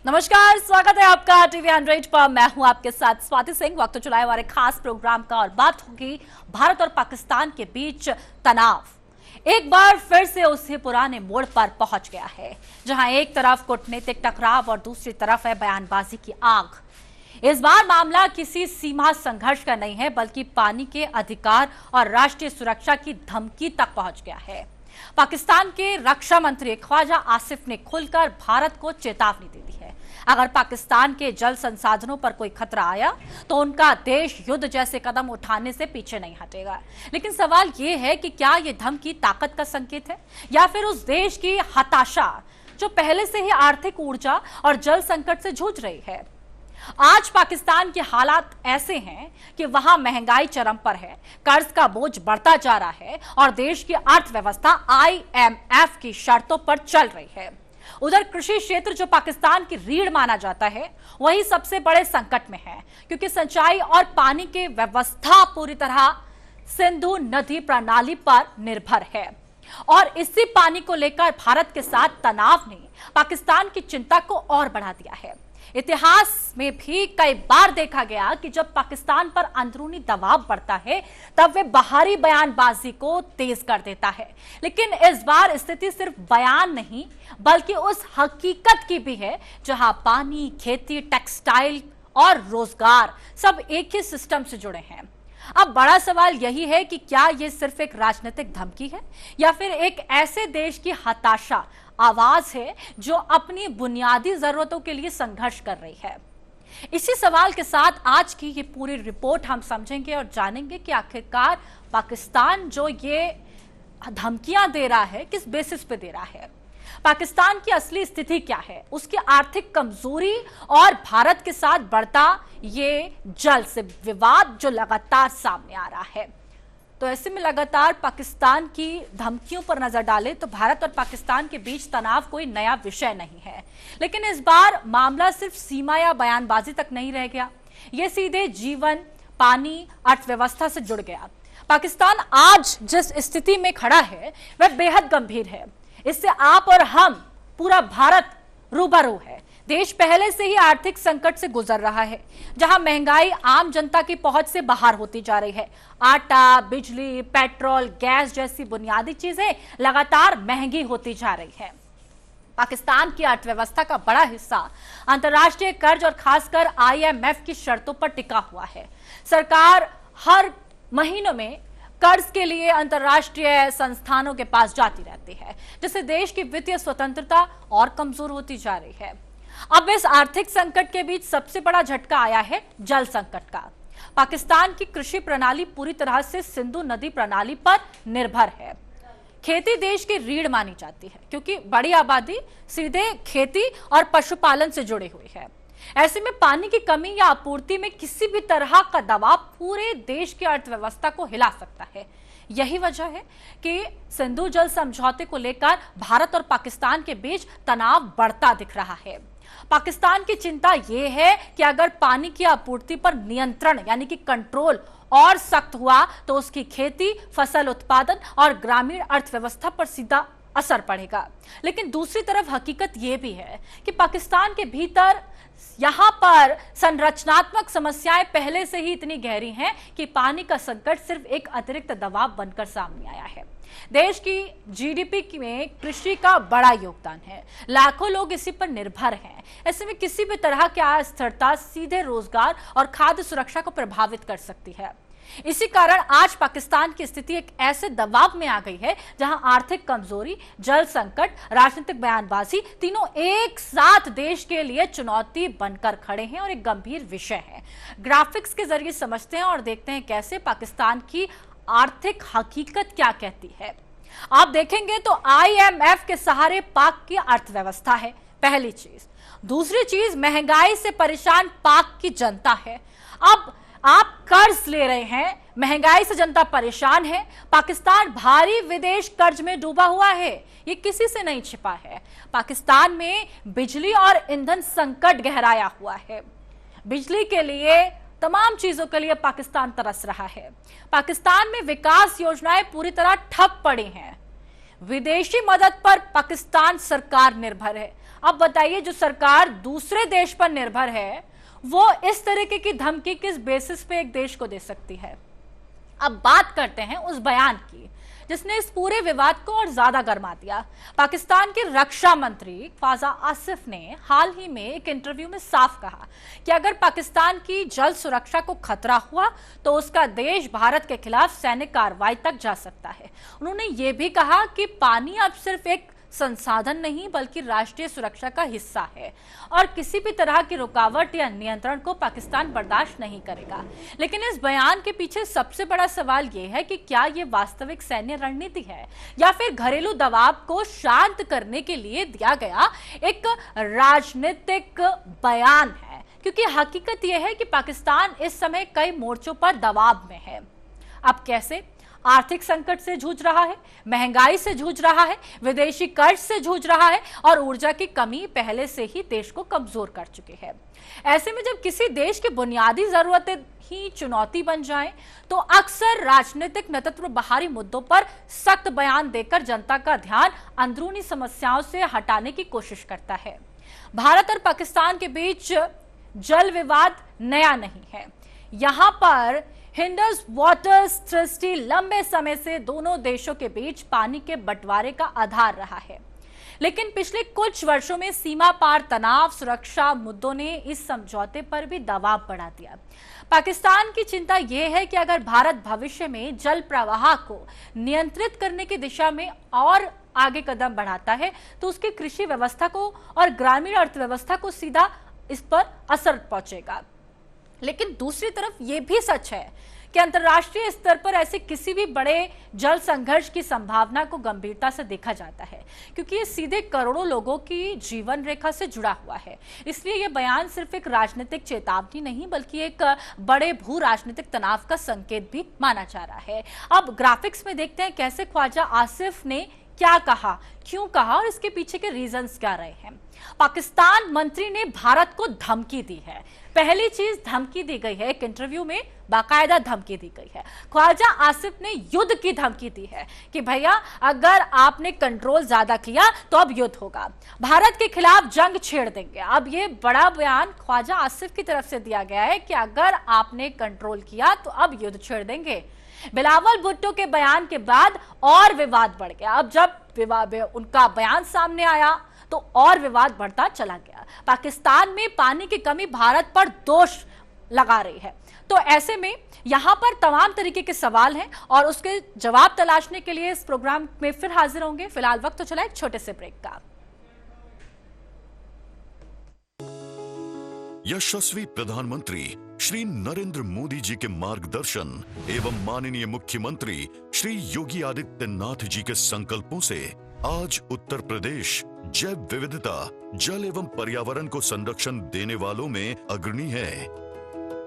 नमस्कार, स्वागत है आपका टीवी 100 पर। मैं हूं आपके साथ स्वाति सिंह। वक्त चुनाए हमारे खास प्रोग्राम का और बात होगी भारत और पाकिस्तान के बीच तनाव एक बार फिर से उसी पुराने मोड़ पर पहुंच गया है, जहां एक तरफ कूटनीतिक टकराव और दूसरी तरफ है बयानबाजी की आग। इस बार मामला किसी सीमा संघर्ष का नहीं है, बल्कि पानी के अधिकार और राष्ट्रीय सुरक्षा की धमकी तक पहुंच गया है। पाकिस्तान के रक्षा मंत्री ख्वाजा आसिफ ने खुलकर भारत को चेतावनी दे दी है। अगर पाकिस्तान के जल संसाधनों पर कोई खतरा आया तो उनका देश युद्ध जैसे कदम उठाने से पीछे नहीं हटेगा। लेकिन सवाल यह है कि क्या यह धमकी ताकत का संकेत है या फिर उस देश की हताशा जो पहले से ही आर्थिक ऊर्जा और जल संकट से जूझ रही है। आज पाकिस्तान के हालात ऐसे हैं कि वहां महंगाई चरम पर है, कर्ज का बोझ बढ़ता जा रहा है और देश की अर्थव्यवस्था IMF की शर्तों पर चल रही है। उधर कृषि क्षेत्र, जो पाकिस्तान की रीढ़ माना जाता है, वही सबसे बड़े संकट में है, क्योंकि सिंचाई और पानी की व्यवस्था पूरी तरह सिंधु नदी प्रणाली पर निर्भर है। और इसी पानी को लेकर भारत के साथ तनाव ने पाकिस्तान की चिंता को और बढ़ा दिया है। इतिहास में भी कई बार देखा गया कि जब पाकिस्तान पर अंदरूनी दबाव बढ़ता है तब वे बाहरी बयानबाजी को तेज कर देता है। लेकिन इस बार स्थिति सिर्फ बयान नहीं, बल्कि उस हकीकत की भी है जहां पानी, खेती, टेक्सटाइल और रोजगार सब एक ही सिस्टम से जुड़े हैं। अब बड़ा सवाल यही है कि क्या यह सिर्फ एक राजनीतिक धमकी है या फिर एक ऐसे देश की हताशा आवाज है जो अपनी बुनियादी जरूरतों के लिए संघर्ष कर रही है। इसी सवाल के साथ आज की ये पूरी रिपोर्ट हम समझेंगे और जानेंगे कि आखिरकार पाकिस्तान जो ये धमकियां दे रहा है किस बेसिस पे दे रहा है, पाकिस्तान की असली स्थिति क्या है, उसकी आर्थिक कमजोरी और भारत के साथ बढ़ता ये जल से विवाद जो लगातार सामने आ रहा है। तो ऐसे में लगातार पाकिस्तान की धमकियों पर नजर डालें तो भारत और पाकिस्तान के बीच तनाव कोई नया विषय नहीं है। लेकिन इस बार मामला सिर्फ सीमा या बयानबाजी तक नहीं रह गया, यह सीधे जीवन, पानी, अर्थव्यवस्था से जुड़ गया। पाकिस्तान आज जिस स्थिति में खड़ा है वह बेहद गंभीर है। इससे आप और हम, पूरा भारत रूबरू है। देश पहले से ही आर्थिक संकट से गुजर रहा है, जहां महंगाई आम जनता की पहुंच से बाहर होती जा रही है। आटा, बिजली, पेट्रोल, गैस जैसी बुनियादी चीजें लगातार महंगी होती जा रही है। पाकिस्तान की अर्थव्यवस्था का बड़ा हिस्सा अंतर्राष्ट्रीय कर्ज और खासकर IMF की शर्तों पर टिका हुआ है। सरकार हर महीनों में कर्ज के लिए अंतर्राष्ट्रीय संस्थानों के पास जाती रहती है, जिससे देश की वित्तीय स्वतंत्रता और कमजोर होती जा रही है। अब इस आर्थिक संकट के बीच सबसे बड़ा झटका आया है जल संकट का। पाकिस्तान की कृषि प्रणाली पूरी तरह से सिंधु नदी प्रणाली पर निर्भर है। खेती देश की रीढ़ मानी जाती है, क्योंकि बड़ी आबादी सीधे खेती और पशुपालन से जुड़ी हुई है। ऐसे में पानी की कमी या आपूर्ति में किसी भी तरह का दबाव पूरे देश की अर्थव्यवस्था को हिला सकता है। यही वजह है कि सिंधु जल समझौते को लेकर भारत और पाकिस्तान के बीच तनाव बढ़ता दिख रहा है। पाकिस्तान की चिंता यह है कि अगर पानी की आपूर्ति पर नियंत्रण यानी कि कंट्रोल और सख्त हुआ तो उसकी खेती, फसल उत्पादन और ग्रामीण अर्थव्यवस्था पर सीधा असर पड़ेगा। लेकिन दूसरी तरफ हकीकत यह भी है कि पाकिस्तान के भीतर यहां पर संरचनात्मक समस्याएं पहले से ही इतनी गहरी हैं कि पानी का संकट सिर्फ एक अतिरिक्त दबाव बनकर सामने आया है। देश की GDP में कृषि का बड़ा योगदान है, लाखों लोग इसी पर निर्भर हैं। ऐसे में किसी भी तरह की अस्थिरता सीधे रोजगार और खाद्य सुरक्षा को प्रभावित कर सकती है। इसी कारण आज पाकिस्तान की स्थिति एक ऐसे दबाव में आ गई है जहां आर्थिक कमजोरी, जल संकट, राजनीतिक बयानबाजी तीनों एक साथ देश के लिए चुनौती बनकर खड़े हैं और एक गंभीर विषय है। ग्राफिक्स के जरिए समझते हैं और देखते हैं कैसे पाकिस्तान की आर्थिक हकीकत क्या कहती है। आप देखेंगे तो IMF के सहारे पाक की अर्थव्यवस्था है, पहली चीज। दूसरी चीज, महंगाई से परेशान पाक की जनता है। अब आप कर्ज ले रहे हैं, महंगाई से जनता परेशान है। पाकिस्तान भारी विदेश कर्ज में डूबा हुआ है, ये किसी से नहीं छिपा है। पाकिस्तान में बिजली और ईंधन संकट गहराया हुआ है। बिजली के लिए, तमाम चीजों के लिए पाकिस्तान तरस रहा है। पाकिस्तान में विकास योजनाएं पूरी तरह ठप पड़ी हैं। विदेशी मदद पर पाकिस्तान सरकार निर्भर है। अब बताइए, जो सरकार दूसरे देश पर निर्भर है वो इस तरीके की धमकी किस बेसिस पे एक देश को दे सकती है। अब बात करते हैं उस बयान की जिसने इस पूरे विवाद को और ज्यादा गर्मा दिया। पाकिस्तान के रक्षा मंत्री ख्वाजा आसिफ ने हाल ही में एक इंटरव्यू में साफ कहा कि अगर पाकिस्तान की जल सुरक्षा को खतरा हुआ तो उसका देश भारत के खिलाफ सैन्य कार्रवाई तक जा सकता है। उन्होंने ये भी कहा कि पानी अब सिर्फ एक संसाधन नहीं बल्कि राष्ट्रीय सुरक्षा का हिस्सा है और किसी भी तरह की रुकावट या नियंत्रण को पाकिस्तान बर्दाश्त नहीं करेगा। लेकिन इस बयान के पीछे सबसे बड़ा सवाल यह है कि क्या यह वास्तविक सैन्य रणनीति है या फिर घरेलू दबाव को शांत करने के लिए दिया गया एक राजनीतिक बयान है, क्योंकि हकीकत यह है कि पाकिस्तान इस समय कई मोर्चों पर दबाव में है। अब कैसे? आर्थिक संकट से जूझ रहा है, महंगाई से जूझ रहा है, विदेशी कर्ज से जूझ रहा है और ऊर्जा की कमी पहले से ही देश को कमजोर कर चुकी है। ऐसे में जब किसी देश की बुनियादी जरूरतें ही चुनौती बन जाएं, तो अक्सर राजनीतिक नेतृत्व बाहरी मुद्दों पर सख्त बयान देकर जनता का ध्यान अंदरूनी समस्याओं से हटाने की कोशिश करता है। भारत और पाकिस्तान के बीच जल विवाद नया नहीं है। यहां पर हिंडस वाटर्स ट्रस्टी लंबे समय से दोनों देशों के बीच पानी के बंटवारे का आधार रहा है, लेकिन पिछले कुछ वर्षों में सीमा पार तनाव, सुरक्षा मुद्दों ने इस समझौते पर भी दबाव बढ़ा दिया। पाकिस्तान की चिंता यह है कि अगर भारत भविष्य में जल प्रवाह को नियंत्रित करने की दिशा में और आगे कदम बढ़ाता है तो उसकी कृषि व्यवस्था को और ग्रामीण अर्थव्यवस्था को सीधा इस पर असर पहुंचेगा। लेकिन दूसरी तरफ यह भी सच है कि अंतर्राष्ट्रीय स्तर पर ऐसे किसी भी बड़े जल संघर्ष की संभावना को गंभीरता से देखा जाता है, क्योंकि ये सीधे करोड़ों लोगों की जीवन रेखा से जुड़ा हुआ है। इसलिए यह बयान सिर्फ एक राजनीतिक चेतावनी नहीं बल्कि एक बड़े भू राजनीतिक तनाव का संकेत भी माना जा रहा है। अब ग्राफिक्स में देखते हैं कैसे ख्वाजा आसिफ ने क्या कहा, क्यों कहा और इसके पीछे के रीजंस क्या रहे हैं। पाकिस्तान मंत्री ने भारत को धमकी दी है। पहली चीज धमकी दी गई है, एक इंटरव्यू में बाकायदा धमकी दी गई है। ख्वाजा आसिफ ने युद्ध की धमकी दी है कि भैया अगर आपने कंट्रोल ज्यादा किया तो अब युद्ध होगा, भारत के खिलाफ जंग छेड़ देंगे। अब ये बड़ा बयान ख्वाजा आसिफ की तरफ से दिया गया है कि अगर आपने कंट्रोल किया तो अब युद्ध छेड़ देंगे। बिलावल भुट्टो के बयान के बाद और विवाद बढ़ गया। अब जब उनका बयान सामने आया तो और विवाद बढ़ता चला गया। पाकिस्तान में पानी की कमी भारत पर दोष लगा रही है। तो ऐसे में यहां पर तमाम तरीके के सवाल हैं और उसके जवाब तलाशने के लिए इस प्रोग्राम में फिर हाजिर होंगे। फिलहाल वक्त तो चला एक छोटे से ब्रेक का। यशस्वी प्रधानमंत्री श्री नरेंद्र मोदी जी के मार्गदर्शन एवं माननीय मुख्यमंत्री श्री योगी आदित्यनाथ जी के संकल्पों से आज उत्तर प्रदेश जैव विविधता, जल एवं पर्यावरण को संरक्षण देने वालों में अग्रणी है।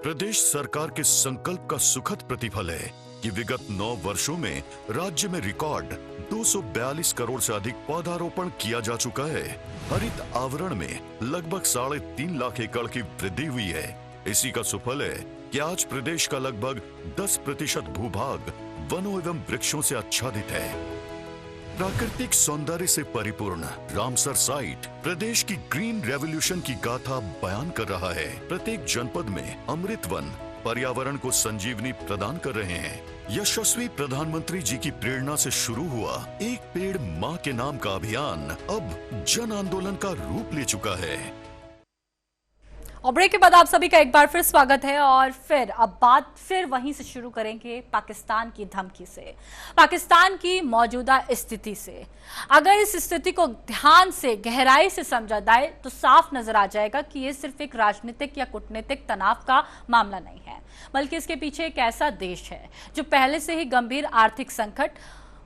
प्रदेश सरकार के संकल्प का सुखद प्रतिफल है कि विगत 9 वर्षों में राज्य में रिकॉर्ड 242 करोड़ से अधिक पौधारोपण किया जा चुका है। हरित आवरण में लगभग 3.5 लाख एकड़ की वृद्धि हुई है। इसी का सुफल है कि आज प्रदेश का लगभग 10% भूभाग वनों एवं वृक्षों से आच्छादित है। प्राकृतिक सौंदर्य से परिपूर्ण रामसर साइट प्रदेश की ग्रीन रेवोल्यूशन की गाथा बयान कर रहा है। प्रत्येक जनपद में अमृत वन पर्यावरण को संजीवनी प्रदान कर रहे हैं। यशस्वी प्रधानमंत्री जी की प्रेरणा से शुरू हुआ एक पेड़ मां के नाम का अभियान अब जन आंदोलन का रूप ले चुका है। और ब्रेक के बाद आप सभी का एक बार फिर स्वागत है और फिर अब बात फिर वहीं से शुरू करेंगे, पाकिस्तान की धमकी से, पाकिस्तान की मौजूदा स्थिति से। अगर इस स्थिति को ध्यान से गहराई से समझा जाए तो साफ नजर आ जाएगा कि ये सिर्फ एक राजनीतिक या कूटनीतिक तनाव का मामला नहीं है, बल्कि इसके पीछे एक ऐसा देश है जो पहले से ही गंभीर आर्थिक संकट,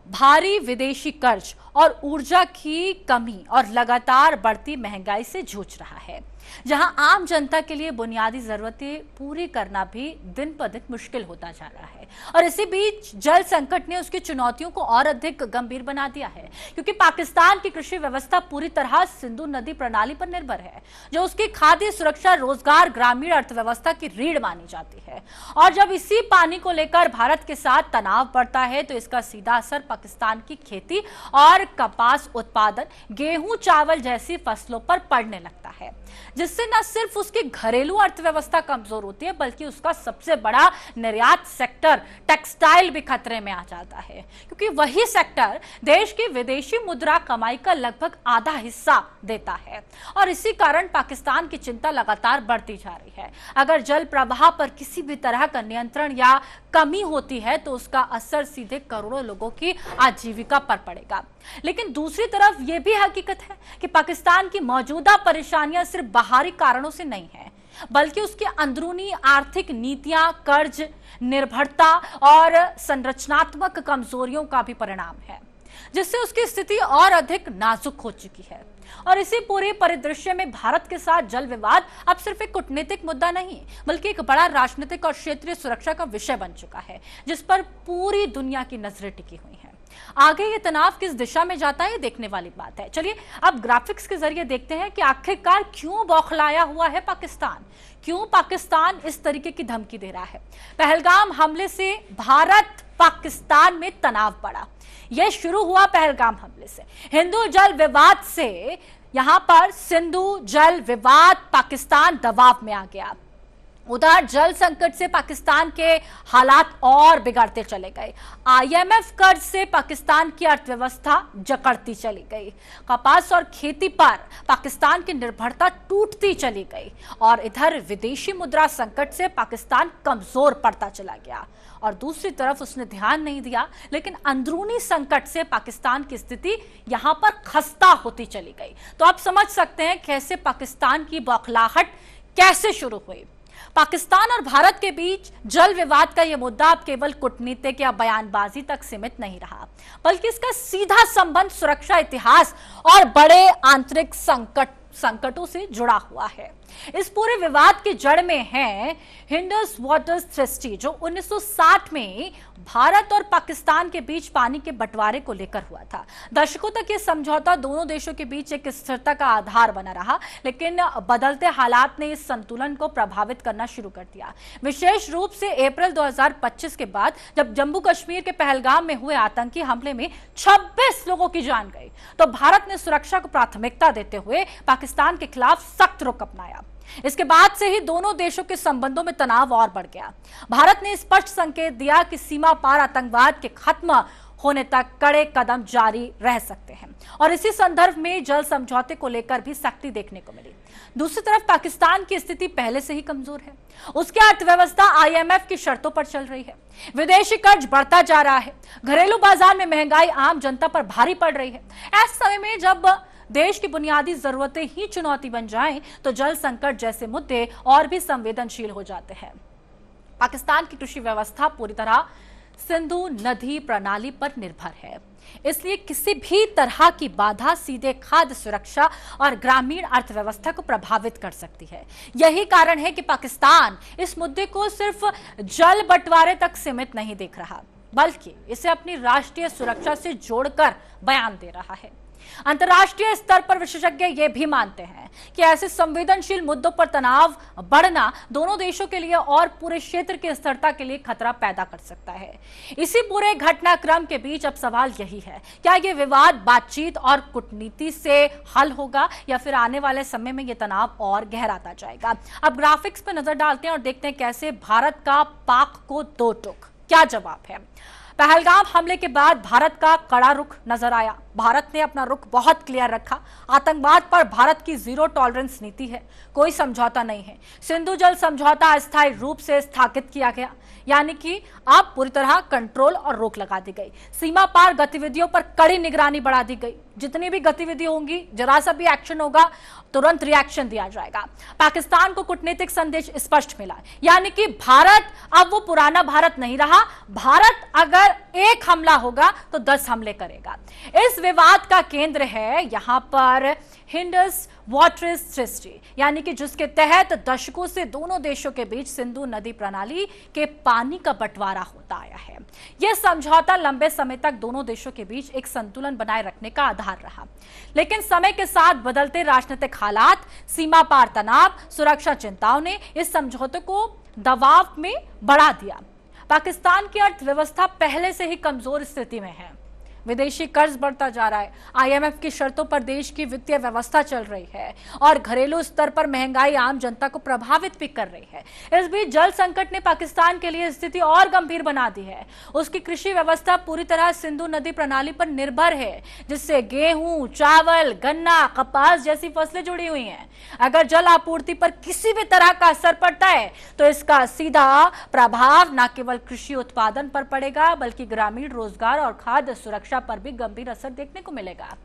भारी विदेशी कर्ज और ऊर्जा की कमी और लगातार बढ़ती महंगाई से जूझ रहा है, जहां आम जनता के लिए बुनियादी जरूरतें पूरी करना भी दिन पर दिन मुश्किल होता जा रहा है। और इसी बीच जल संकट ने उसकी चुनौतियों को और अधिक गंभीर बना दिया है, क्योंकि पाकिस्तान की कृषि व्यवस्था पूरी तरह सिंधु नदी प्रणाली पर निर्भर है, जो उसकी खाद्य सुरक्षा, रोजगार, ग्रामीण अर्थव्यवस्था की रीढ़ मानी जाती है। और जब इसी पानी को लेकर भारत के साथ तनाव बढ़ता है तो इसका सीधा असर पाकिस्तान की खेती और कपास उत्पादन, गेहूं चावल जैसी फसलों पर पड़ने लगता है, जिससे न सिर्फ उसकी घरेलू अर्थव्यवस्था कमजोर होती है बल्कि उसका सबसे बड़ा निर्यात सेक्टर टेक्सटाइल भी खतरे में आ जाता है, क्योंकि वही सेक्टर देश की विदेशी मुद्रा कमाई का लगभग आधा हिस्सा देता है। और इसी कारण पाकिस्तान की चिंता लगातार बढ़ती जा रही है। अगर जल प्रवाह पर किसी भी तरह का नियंत्रण या कमी होती है तो उसका असर सीधे करोड़ों लोगों की आजीविका पर पड़ेगा। लेकिन दूसरी तरफ यह भी हकीकत है कि पाकिस्तान की मौजूदा परेशानियां सिर्फ बाहरी कारणों से नहीं है, बल्कि उसकी अंदरूनी आर्थिक नीतियां, कर्ज निर्भरता और संरचनात्मक कमजोरियों का भी परिणाम है, जिससे उसकी स्थिति और अधिक नाजुक हो चुकी है। और इसी पूरे परिदृश्य में भारत के साथ जल विवाद अब सिर्फ एक कूटनीतिक मुद्दा नहीं, बल्कि एक बड़ा राजनीतिक और क्षेत्रीय सुरक्षा का विषय बन चुका है, जिस पर पूरी दुनिया की नजरें टिकी हुई हैं। आगे ये तनाव किस दिशा में जाता है, ये देखने वाली बात है। चलिए अब ग्राफिक्स के जरिए देखते हैं कि आखिरकार क्यों बौखलाया हुआ है पाकिस्तान, क्यों पाकिस्तान इस तरीके की धमकी दे रहा है। पहलगाम हमले से भारत पाकिस्तान में तनाव बढ़ा। यह शुरू हुआ पहलगाम हमले से, हिंदू जल विवाद से यहां पर सिंधु जल विवाद पाकिस्तान दबाव में आ गया। उधर जल संकट से पाकिस्तान के हालात और बिगड़ते चले गए। IMF कर्ज से पाकिस्तान की अर्थव्यवस्था जकड़ती चली गई। कपास और खेती पर पाकिस्तान की निर्भरता टूटती चली गई और इधर विदेशी मुद्रा संकट से पाकिस्तान कमजोर पड़ता चला गया। और दूसरी तरफ उसने ध्यान नहीं दिया, लेकिन अंदरूनी संकट से पाकिस्तान की स्थिति यहां पर खस्ता होती चली गई। तो आप समझ सकते हैं कैसे पाकिस्तान की बौखलाहट कैसे शुरू हुई। पाकिस्तान और भारत के बीच जल विवाद का यह मुद्दा अब केवल कूटनीतिक या बयानबाजी तक सीमित नहीं रहा, बल्कि इसका सीधा संबंध सुरक्षा इतिहास और बड़े आंतरिक संकटों से जुड़ा हुआ है। इस पूरे विवाद की जड़ में है इंडस वाटर ट्रस्टी, जो 1960 में भारत और पाकिस्तान के बीच पानी के बंटवारे को लेकर हुआ था। दशकों तक यह समझौता दोनों देशों के बीच एक स्थिरता का आधार बना रहा, लेकिन बदलते हालात ने इस संतुलन को प्रभावित करना शुरू कर दिया। विशेष रूप से अप्रैल 2025 के बाद, जब जम्मू कश्मीर के पहलगाम में हुए आतंकी हमले में 26 लोगों की जान गई, तो भारत ने सुरक्षा को प्राथमिकता देते हुए पाकिस्तान के खिलाफ सख्त रुख अपनाया। इसके बाद से ही दोनों देशों के संबंधों में तनाव और बढ़ गया। भारत ने स्पष्ट संकेत दिया कि सीमा पार आतंकवाद के खत्म होने तक कड़े कदम जारी रह सकते हैं, और इसी संदर्भ में जल समझौते को लेकर भी सख्ती देखने को मिली। दूसरी तरफ पाकिस्तान की स्थिति पहले से ही कमजोर है। उसकी अर्थव्यवस्था IMF की शर्तों पर चल रही है, विदेशी कर्ज बढ़ता जा रहा है, घरेलू बाजार में महंगाई आम जनता पर भारी पड़ रही है। ऐसे समय में जब देश की बुनियादी जरूरतें ही चुनौती बन जाएं, तो जल संकट जैसे मुद्दे और भी संवेदनशील हो जाते हैं। पाकिस्तान की कृषि व्यवस्था पूरी तरह सिंधु नदी प्रणाली पर निर्भर है, इसलिए किसी भी तरह की बाधा सीधे खाद्य सुरक्षा और ग्रामीण अर्थव्यवस्था को प्रभावित कर सकती है। यही कारण है कि पाकिस्तान इस मुद्दे को सिर्फ जल बंटवारे तक सीमित नहीं देख रहा, बल्कि इसे अपनी राष्ट्रीय सुरक्षा से जोड़कर बयान दे रहा है। अंतर्राष्ट्रीय स्तर पर विशेषज्ञ ये भी मानते हैं कि ऐसे संवेदनशील मुद्दों पर तनाव बढ़ना दोनों देशों के लिए और पूरे क्षेत्र की स्थिरता के लिए खतरा पैदा कर सकता है। इसी पूरे घटनाक्रम के बीच अब सवाल यही है, क्या ये विवाद बातचीत और कूटनीति से हल होगा या फिर आने वाले समय में ये तनाव और गहराता जाएगा। अब ग्राफिक्स पर नजर डालते हैं और देखते हैं कैसे भारत का पाक को दो टूक क्या जवाब है। पहलगाम हमले के बाद भारत का कड़ा रुख नजर आया। भारत ने अपना रुख बहुत क्लियर रखा। आतंकवाद पर भारत की जीरो टॉलरेंस नीति है, कोई समझौता नहीं है। सिंधु जल समझौता अस्थायी रूप से स्थगित किया गया, यानी कि अब पूरी तरह कंट्रोल और रोक लगा दी गई। सीमा पार गतिविधियों पर कड़ी निगरानी बढ़ा दी गई। जितनी भी गतिविधि होंगी, जरा सा भी एक्शन होगा, तुरंत रिएक्शन दिया जाएगा। पाकिस्तान को कूटनीतिक संदेश स्पष्ट मिला, यानी कि भारत अब वो पुराना भारत नहीं रहा। भारत अगर एक हमला होगा तो 10 हमले करेगा। इस विवाद का केंद्र है यहां पर इंडस वाटर ट्रस्टी, यानी कि जिसके तहत दशकों से दोनों देशों के बीच सिंधु नदी प्रणाली के पानी का बंटवारा होता आया है। यह समझौता लंबे समय तक दोनों देशों के बीच एक संतुलन बनाए रखने का आधार रहा, लेकिन समय के साथ बदलते राजनीतिक हालात, सीमा पार तनाव, सुरक्षा चिंताओं ने इस समझौते को दबाव में बढ़ा दिया। पाकिस्तान की अर्थव्यवस्था पहले से ही कमजोर स्थिति में है। विदेशी कर्ज बढ़ता जा रहा है, आईएमएफ की शर्तों पर देश की वित्तीय व्यवस्था चल रही है और घरेलू स्तर पर महंगाई आम जनता को प्रभावित भी कर रही है। इस बीच जल संकट ने पाकिस्तान के लिए स्थिति और गंभीर बना दी है। उसकी कृषि व्यवस्था पूरी तरह सिंधु नदी प्रणाली पर निर्भर है, जिससे गेहूं, चावल, गन्ना, कपास जैसी फसलें जुड़ी हुई हैं। अगर जल आपूर्ति पर किसी भी तरह का असर पड़ता है तो इसका सीधा प्रभाव न केवल कृषि उत्पादन पर पड़ेगा बल्कि ग्रामीण रोजगार और खाद्य सुरक्षा पर भी गंभीर असर देखने को मिलेगा।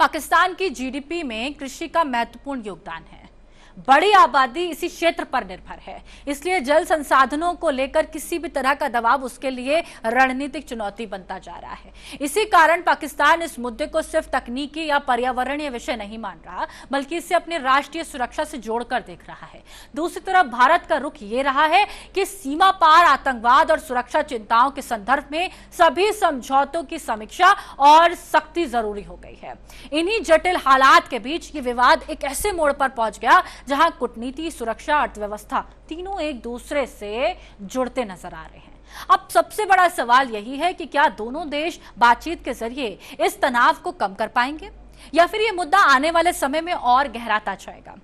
पाकिस्तान की जीडीपी में कृषि का महत्वपूर्ण योगदान है। बड़ी आबादी इसी क्षेत्र पर निर्भर है, इसलिए जल संसाधनों को लेकर किसी भी तरह का दबाव उसके लिए रणनीतिक चुनौती बनता जा रहा है। इसी कारण पाकिस्तान इस मुद्दे को सिर्फ तकनीकी या पर्यावरणीय विषय नहीं मान रहा, बल्कि इसे अपनी राष्ट्रीय सुरक्षा से जोड़कर देख रहा है। दूसरी तरफ भारत का रुख ये रहा है कि सीमा पार आतंकवाद और सुरक्षा चिंताओं के संदर्भ में सभी समझौतों की समीक्षा और सख्ती जरूरी हो गई है। इन्हीं जटिल हालात के बीच ये विवाद एक ऐसे मोड़ पर पहुंच गया जहां कूटनीति, सुरक्षा, अर्थव्यवस्था तीनों एक दूसरे से जुड़ते नजर आ रहे हैं। अब सबसे बड़ा सवाल यही है कि क्या दोनों देश बातचीत के जरिए इस तनाव को कम कर पाएंगे या फिर यह मुद्दा आने वाले समय में और गहराता जाएगा।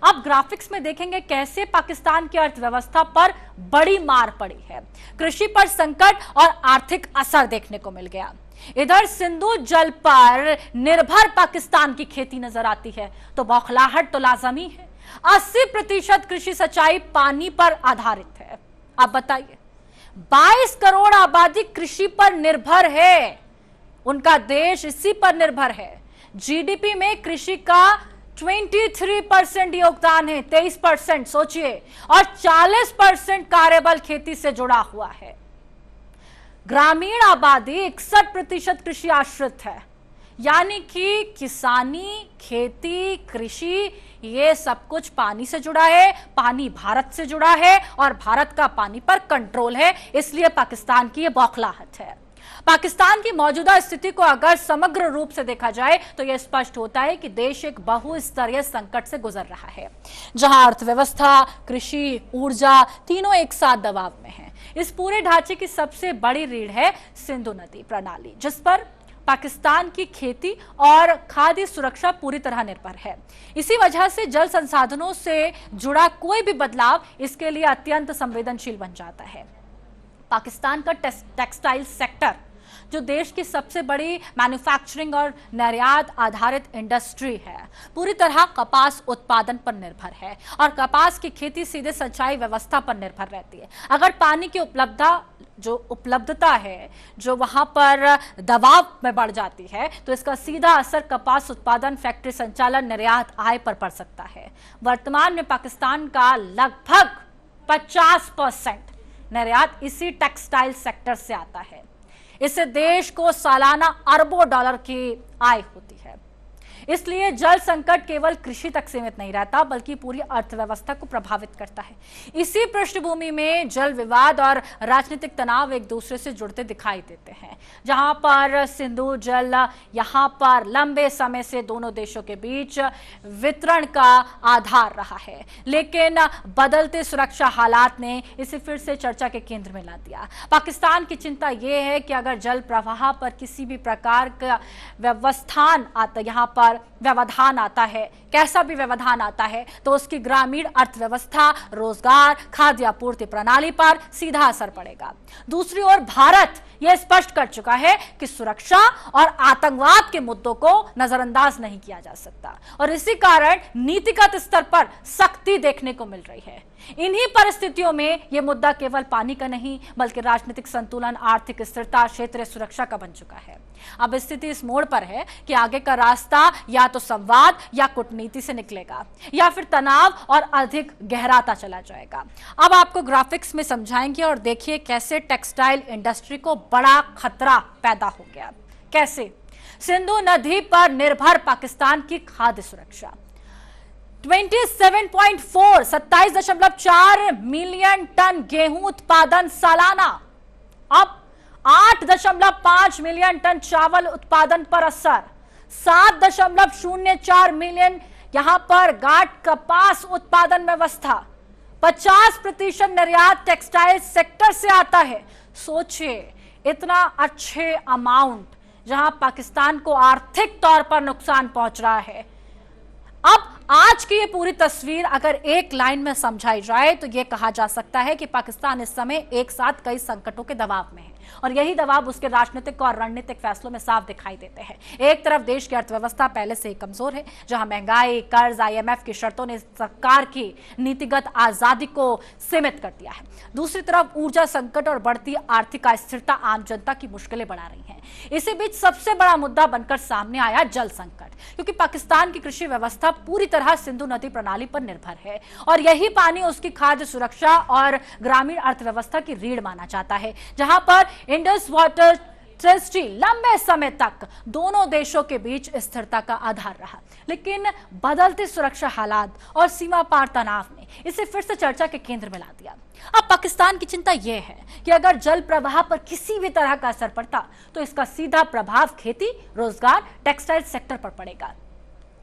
अब ग्राफिक्स में देखेंगे कैसे पाकिस्तान की अर्थव्यवस्था पर बड़ी मार पड़ी है, कृषि पर संकट और आर्थिक असर देखने को मिल गया। इधर सिंधु जल पर निर्भर पाकिस्तान की खेती नजर आती है तो बौखलाहट तो लाजमी है। 80% कृषि सिंचाई पानी पर आधारित है। अब बताइए, 22 करोड़ आबादी कृषि पर निर्भर है, उनका देश इसी पर निर्भर है। जीडीपी में कृषि का 23% योगदान है, 23% सोचिए, और 40% कार्यबल खेती से जुड़ा हुआ है। ग्रामीण आबादी 61% कृषि आश्रित है, यानी कि किसानी, खेती, कृषि ये सब कुछ पानी से जुड़ा है। पानी भारत से जुड़ा है और भारत का पानी पर कंट्रोल है, इसलिए पाकिस्तान की ये बौखलाहट है। पाकिस्तान की मौजूदा स्थिति को अगर समग्र रूप से देखा जाए तो यह स्पष्ट होता है कि देश एक बहुस्तरीय संकट से गुजर रहा है, जहां अर्थव्यवस्था, कृषि, ऊर्जा तीनों एक साथ दबाव में हैं। इस पूरे ढांचे की सबसे बड़ी रीढ़ है सिंधु नदी प्रणाली, जिस पर पाकिस्तान की खेती और खाद्य सुरक्षा पूरी तरह निर्भर है। इसी वजह से जल संसाधनों से जुड़ा कोई भी बदलाव इसके लिए अत्यंत संवेदनशील बन जाता है। पाकिस्तान का टेक्सटाइल सेक्टर, जो देश की सबसे बड़ी मैन्युफैक्चरिंग और निर्यात आधारित इंडस्ट्री है, पूरी तरह कपास उत्पादन पर निर्भर है और कपास की खेती सीधे सिंचाई व्यवस्था पर निर्भर रहती है। अगर पानी की उपलब्धता है जो वहां पर दबाव में बढ़ जाती है तो इसका सीधा असर कपास उत्पादन, फैक्ट्री संचालन, निर्यात, आय पर पड़ सकता है। वर्तमान में पाकिस्तान का लगभग 50% निर्यात इसी टेक्सटाइल सेक्टर से आता है। इससे देश को सालाना अरबों डॉलर की आय होती है। इसलिए जल संकट केवल कृषि तक सीमित नहीं रहता बल्कि पूरी अर्थव्यवस्था को प्रभावित करता है। इसी पृष्ठभूमि में जल विवाद और राजनीतिक तनाव एक दूसरे से जुड़ते दिखाई देते हैं। जहां पर सिंधु जल यहां पर लंबे समय से दोनों देशों के बीच वितरण का आधार रहा है, लेकिन बदलते सुरक्षा हालात ने इसे फिर से चर्चा के केंद्र में ला दिया। पाकिस्तान की चिंता यह है कि अगर जल प्रवाह पर किसी भी प्रकार का व्यवधान आता है, कैसा भी व्यवधान आता है, तो उसकी ग्रामीण अर्थव्यवस्था, रोजगार, खाद्य आपूर्ति प्रणाली पर सीधा असर पड़ेगा। दूसरी ओर भारत यह स्पष्ट कर चुका है कि सुरक्षा और आतंकवाद के मुद्दों को नजरअंदाज नहीं किया जा सकता और इसी कारण नीतिगत स्तर पर सख्ती देखने को मिल रही है। इन्हीं परिस्थितियों में यह मुद्दा केवल पानी का नहीं बल्कि राजनीतिक संतुलन, आर्थिक स्थिरता, क्षेत्रीय सुरक्षा का बन चुका है। अब स्थिति इस मोड़ पर है कि आगे का रास्ता या तो संवाद या कूटनीति से निकलेगा या फिर तनाव और अधिक गहराता चला जाएगा। अब आपको ग्राफिक्स में समझाएंगे और देखिए कैसे टेक्सटाइल इंडस्ट्री को बड़ा खतरा पैदा हो गया। कैसे सिंधु नदी पर निर्भर पाकिस्तान की खाद्य सुरक्षा, 27.4 मिलियन टन गेहूं उत्पादन सालाना, अब 8.5 मिलियन टन चावल उत्पादन पर असर, 7.04 मिलियन यहां पर गांठ कपास उत्पादन व्यवस्था, 50% निर्यात टेक्सटाइल सेक्टर से आता है। सोचिए इतना अच्छे अमाउंट जहां पाकिस्तान को आर्थिक तौर पर नुकसान पहुंच रहा है। अब आज की ये पूरी तस्वीर अगर एक लाइन में समझाई जाए तो ये कहा जा सकता है कि पाकिस्तान इस समय एक साथ कई संकटों के दबाव में है और यही दबाव उसके राजनीतिक और रणनीतिक फैसलों में साफ दिखाई देते हैं। एक तरफ देश की अर्थव्यवस्था पहले से ही कमजोर है, जहां महंगाई, कर्ज, IMF की शर्तों ने सरकार की नीतिगत आजादी को सीमित कर दिया है। दूसरी तरफ ऊर्जा संकट और बढ़ती आर्थिक अस्थिरता आम जनता की मुश्किलें बढ़ा रही हैं। इसी बीच सबसे बड़ा मुद्दा बनकर सामने आया जल संकट, क्योंकि पाकिस्तान की कृषि व्यवस्था पूरी तरह सिंधु नदी प्रणाली पर निर्भर है और यही पानी उसकी खाद्य सुरक्षा और ग्रामीण अर्थव्यवस्था की रीढ़ माना जाता है। जहां पर इंडस वाटर ट्रस्टी लंबे समय तक दोनों देशों के बीच स्थिरता का आधार रहा, लेकिन बदलते सुरक्षा हालात और सीमा पार तनाव ने इसे फिर से चर्चा के केंद्र में ला दिया। अब पाकिस्तान की चिंता यह है कि अगर जल प्रवाह पर किसी भी तरह का असर पड़ता तो इसका सीधा प्रभाव खेती, रोजगार, टेक्सटाइल सेक्टर पर पड़ेगा।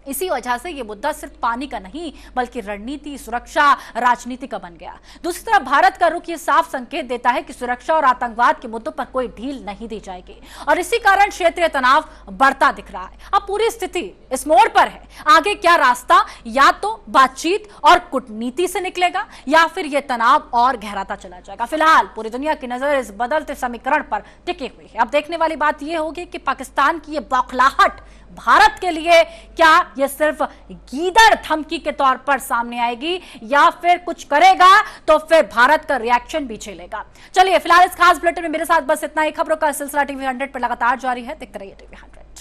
इसी वजह से यह मुद्दा सिर्फ पानी का नहीं बल्कि रणनीति, सुरक्षा, राजनीति का बन गया। दूसरी तरफ भारत का रुख यह साफ संकेत देता है कि सुरक्षा और आतंकवाद के मुद्दों पर कोई ढील नहीं दी जाएगी और इसी कारण क्षेत्रीय तनाव बढ़ता दिख रहा है। अब पूरी स्थिति इस मोड़ पर है, आगे क्या रास्ता, या तो बातचीत और कूटनीति से निकलेगा या फिर यह तनाव और गहराता चला जाएगा। फिलहाल पूरी दुनिया की नजर इस बदलते समीकरण पर टिकी हुई है। अब देखने वाली बात यह होगी कि पाकिस्तान की यह बौखलाहट भारत के लिए क्या यह सिर्फ गीदड़ धमकी के तौर पर सामने आएगी या फिर कुछ करेगा तो फिर भारत का रिएक्शन भी झेलेगा। चलिए फिलहाल इस खास बुलेटिन में मेरे साथ बस इतना ही। खबरों का सिलसिला TV 100 पर लगातार जारी है। देखते रहिए TV 100।